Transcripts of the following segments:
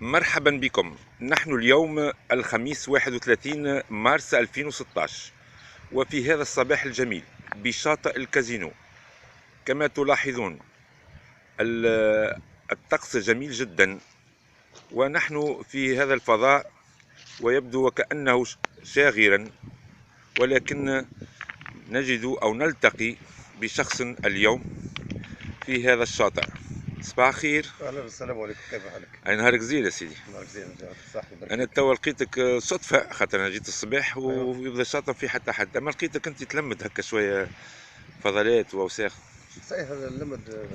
مرحبا بكم. نحن اليوم الخميس 31 مارس 2016، وفي هذا الصباح الجميل بشاطئ الكازينو. كما تلاحظون الطقس جميل جدا، ونحن في هذا الفضاء ويبدو وكأنه شاغرا، ولكن نجد أو نلتقي بشخص اليوم في هذا الشاطئ. صباح خير. اهلا، السلام عليكم، كيف حالك؟ أي نهارك زين يا سيدي. نهارك زين، يعطيك الصحة ويبارك انا فيك. توا لقيتك صدفه، خاطر انا جيت الصباح ايوه ويبدا الشاطئ في حتى حد، اما لقيتك انت تلمد هكا شويه فضلات واوساخ. صحيح، اللمد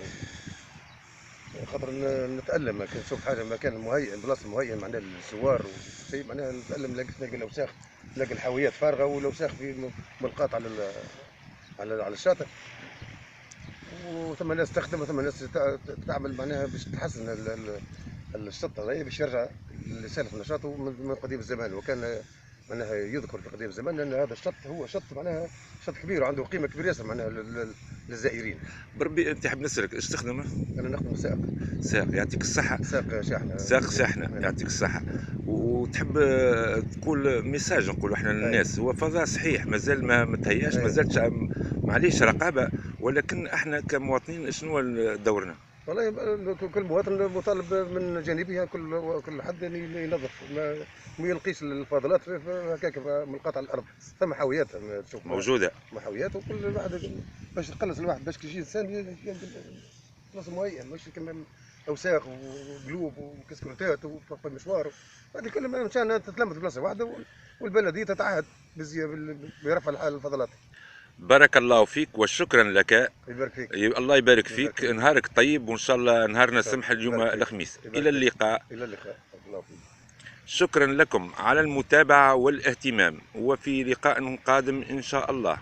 خاطر نتألم كي نشوف حاجة مكان مهيئ، بلاصة مهيئ معناها للزوار وشيء، معناها نتألم، نلقى الأوساخ، نلقى الحاويات فارغة والأوساخ في ملقاة على الشاطئ. وثم ناس تخدم وثم ناس تعمل معناها باش تحسن الشط هذايا باش يرجع لسالف نشاطه من قديم الزمان. وكان معناها يذكر في قديم الزمان ان هذا الشط هو شط معناها شط كبير وعنده قيمه كبيره ياسر معناها للزائرين. بربي انت حاب نسالك ايش تخدم؟ انا نخدم سائق. ساق، يعطيك الصحه. سائق شاحنه. ساق شاحنه، أيوة. يعطيك الصحه. وتحب تقول ميساج نقولوا احنا للناس؟ هو فضاء صحيح مازال ما تهياش، أيوة. مازال معليش رقابه، ولكن احنا كمواطنين شنو دورنا؟ والله كل مواطن مطالب من جانبها، كل حد ينظف، ما يلقيش الفاضلات هكاك ملقاة على الارض. ثم حاويات تشوف موجوده. محاويات، وكل واحد باش تقلص الواحد باش كي يجي انسان بلاصه معينه، مش كما اوساخ وقلوب وكسكروتات وفي مشوار. هذه كلها مشان تتلم في بلاصه واحده، والبلديه تتعهد برفع الفضلات. بارك الله فيك وشكرا لك. يبارك فيك. الله يبارك يبارك فيك، فيك. نهارك طيب، وان شاء الله نهارنا ان شاء سمح الله. اليوم يبارك فيك. الخميس. يبارك الى فيك. اللقاء. الى اللقاء. الله فيك. شكرا لكم على المتابعة والاهتمام، وفي لقاء قادم إن شاء الله.